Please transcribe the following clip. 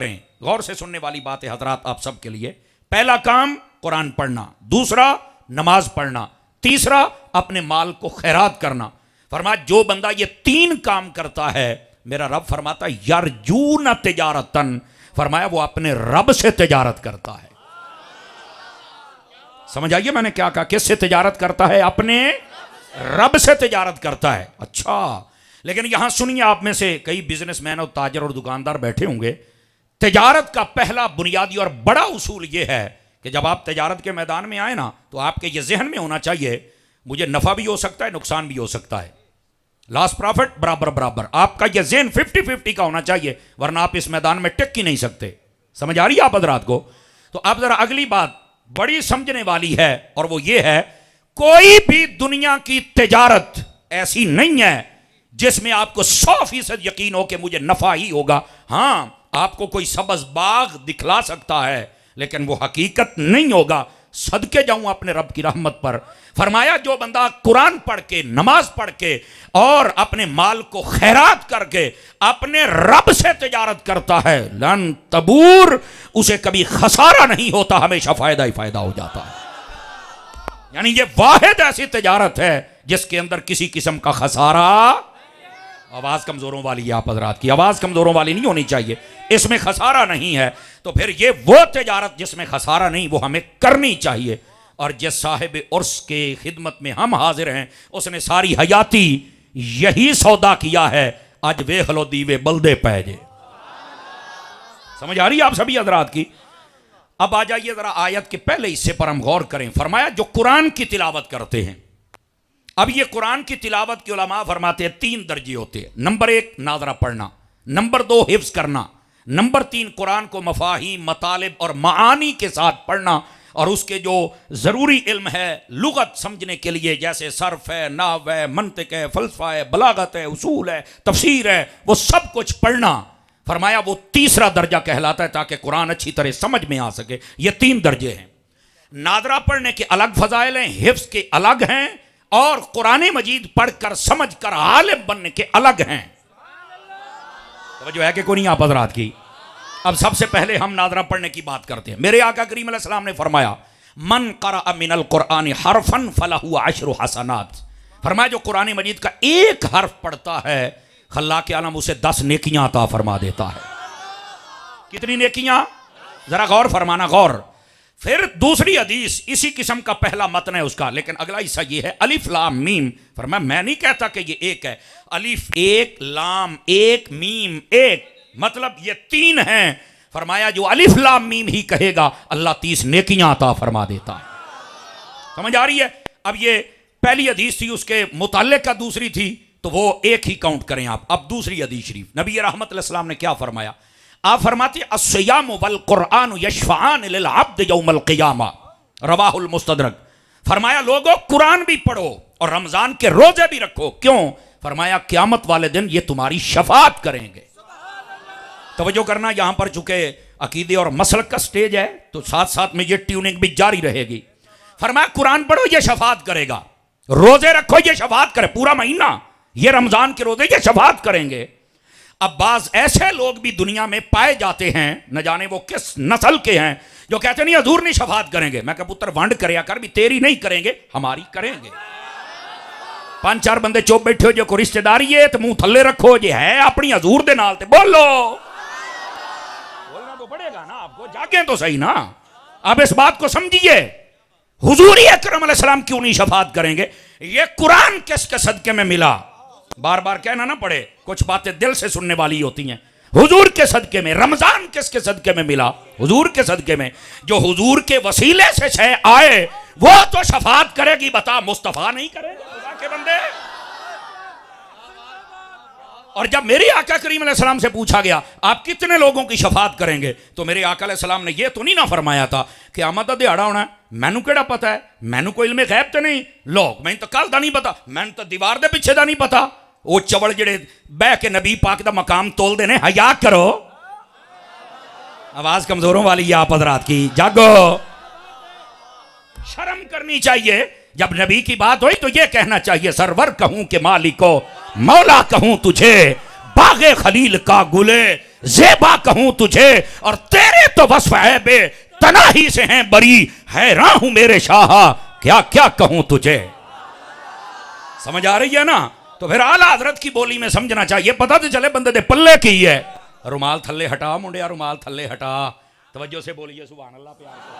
गौर से सुनने वाली बात है हजरात आप सब के लिए। पहला काम कुरान पढ़ना, दूसरा नमाज पढ़ना, तीसरा अपने माल को खैरात करना। फरमाया जो बंदा ये तीन काम करता है, मेरा रब फरमाता है यरजून तिजारतन, फरमाया वो अपने रब से तिजारत करता है। समझ आइए मैंने क्या कहा, किससे तिजारत करता है? अपने रब से तिजारत करता है। अच्छा, लेकिन यहां सुनिए, आप में से कई बिजनेसमैन और ताजर और दुकानदार बैठे होंगे। तिजारत का पहला बुनियादी और बड़ा उसूल यह है कि जब आप तिजारत के मैदान में आए ना, तो आपके ये जहन में होना चाहिए मुझे नफा भी हो सकता है, नुकसान भी हो सकता है, लॉस प्रॉफिट बराबर बराबर। आपका यह जहन 50-50 का होना चाहिए, वरना आप इस मैदान में टिक ही नहीं सकते। समझ आ रही है आप हजरात को? तो अब जरा अगली बात बड़ी समझने वाली है, और वो ये है कोई भी दुनिया की तिजारत ऐसी नहीं है जिसमें आपको 100% यकीन हो कि मुझे नफा ही होगा। हां, आपको कोई सब्ज बाग दिखला सकता है, लेकिन वो हकीकत नहीं होगा। सदके जाऊं अपने रब की रहमत पर। फरमाया जो बंदा कुरान पढ़ के, नमाज पढ़ के और अपने माल को खैरात करके अपने रब से तिजारत करता है, लन तबूर, उसे कभी खसारा नहीं होता, हमेशा फायदा ही फायदा हो जाता है। यानी ये वाहिद ऐसी तिजारत है जिसके अंदर किसी किस्म का खसारा। आवाज कमजोरों वाली है आप हजरात की, आवाज कमजोरों वाली नहीं होनी चाहिए। इसमें खसारा नहीं है, तो फिर ये वो तिजारत जिसमें खसारा नहीं, वो हमें करनी चाहिए। और जिस साहिब उर्स के खिदमत में हम हाजिर हैं, उसने सारी हयाती यही सौदा किया है। आज वे हलो दीवे बल्दे पैजे। समझ आ रही है आप सभी हजरात की? अब आ जाइए जरा आयत के पहले हिस्से पर हम गौर करें। फरमाया जो कुरान की तिलावत करते हैं। अब ये कुरान की तिलावत के उलमा फरमाते हैं 3 दर्जे होते हैं। नंबर 1 नाज़रा पढ़ना, नंबर 2 हिफ्ज करना, नंबर 3 कुरान को मफाहीम, मतालिब और मानी के साथ पढ़ना, और उसके जो ज़रूरी इल्म है लुगत समझने के लिए, जैसे सर्फ है, नाव है, मंतिक है, फ़लसफ़ा है, बलागत है, उसूल है, तफसीर है, वो सब कुछ पढ़ना। फरमाया वो तीसरा दर्जा कहलाता है, ताकि कुरान अच्छी तरह समझ में आ सके। ये 3 दर्जे हैं। नादरा पढ़ने के अलग फ़ज़ाइल हैं, हिफ्ज़ के अलग हैं, और कुरान मजीद पढ़कर समझकर आलिम बनने के अलग हैं। तो जो है कि कोई नहीं आप हजरात की। अब सबसे पहले हम नादरा पढ़ने की बात करते हैं। मेरे आका करीम अलैहि सलाम ने फरमाया मन क़रअ मिनल क़ुरआन हरफन फलहु अशरु हसनात। फरमाया जो कुरान मजीद का एक हर्फ पढ़ता है, खल्लाक़ आलम उसे 10 नेकियां अता फरमा देता है। कितनी नेकियां? जरा गौर फरमाना, गौर। फिर दूसरी हदीस, इसी किस्म का पहला मतन है उसका, लेकिन अगला हिस्सा ये है अलिफ लाम मीम। फरमाया मैं नहीं कहता कि ये एक है, अलिफ एक, लाम एक, मीम एक, मतलब ये 3 हैं। फरमाया जो अलिफ लाम मीम ही कहेगा, अल्लाह 30 नेकियां अता फरमा देता है। समझ आ रही है? अब ये पहली हदीस थी, उसके मुताल्लिक का दूसरी थी, तो वो एक ही काउंट करें आप। अब दूसरी हदीस शरीफ, नबी रहमत अलैहि सलाम ने क्या फरमाया? आप फरमाते अस्सियाम वल कुरआन यशफआन लिल अब्द यौमल क़ियामा, रवाहुल मुस्तदरक। फरमाया लोगों कुरान भी पढ़ो और रमजान के रोजे भी रखो। क्यों? फरमाया क़यामत वाले दिन ये तुम्हारी शफाअत करेंगे। तवज्जो करना, यहां पर चूंकि अकीदे और मसलक का स्टेज है, तो साथ साथ में ये ट्यूनिंग भी जारी रहेगी। फरमाया कुरान पढ़ो ये शफाअत करेगा, रोजे रखो ये शफाअत करे, पूरा महीना ये रमजान के रोजे ये शफाअत करेंगे। अब बाज ऐसे लोग भी दुनिया में पाए जाते हैं, न जाने वो किस नस्ल के हैं, जो कहते नहीं हजूर नहीं शफाअत करेंगे। मैं कहा पुत्र वंड करया कर, भी तेरी नहीं करेंगे, हमारी करेंगे। 5-4 बंदे चुप बैठे हो, जो कोई रिश्तेदारी है तो मुंह थल्ले रखो, जे है अपनी हजूर दे नाल ते बोलो। बोलना तो पड़ेगा ना आपको, जागे तो सही ना। अब इस बात को समझिए, हुजूर अकरम अलैहि सलाम क्यों नहीं शफाअत करेंगे? ये कुरान किसके सदके में मिला? बार बार कहना ना पड़े, कुछ बातें दिल से सुनने वाली होती हैं। हुजूर के सदके में। रमजान किसके सदके में मिला? हुजूर के सदके में। जो हुजूर के वसीले से शय आए वो तो शफाअत करेगी, बता मुस्तफा नहीं करेगा? खुदा के बंदे। और जब मेरे आका करीम अलैहि सलाम से पूछा गया आप कितने लोगों की शफाअत करेंगे, तो मेरे आका अलैहि सलाम ने यह तो नहीं ना फरमाया था कि क़यामत दा दिहाड़ा होना है, मैनू केड़ा पता है, मैनू कोई इल्मे गैब तो नहीं, लोग मैं तो कल दा नहीं पता, मैनू तो दीवार दे पिछे दा नहीं पता। वो चवल जेड़े बह के नबी पाक दा मकाम तोलदे ने, हया करो। आवाज कमजोरों वाली है आप हजरात की, जागो, शर्म करनी चाहिए। जब नबी की बात हुई तो ये कहना चाहिए सरवर कहूं के मालिको, मौला कहूं तुझे, बागे खलील का गुले, ज़ेबा कहूं तुझे और तेरे तो वस्फ है बे तनाही से हैं बरी, हैरान हूं मेरे शाह क्या क्या कहूं तुझे। समझ आ रही है ना। तो फिर आला हजरत की बोली में समझना चाहिए, पता तो चले बंदे दे पल्ले की है। रुमाल थल्ले हटा मुंडिया, रुमाल थल्ले हटा, तवज्जो से बोलिए सुभान अल्लाह प्यार।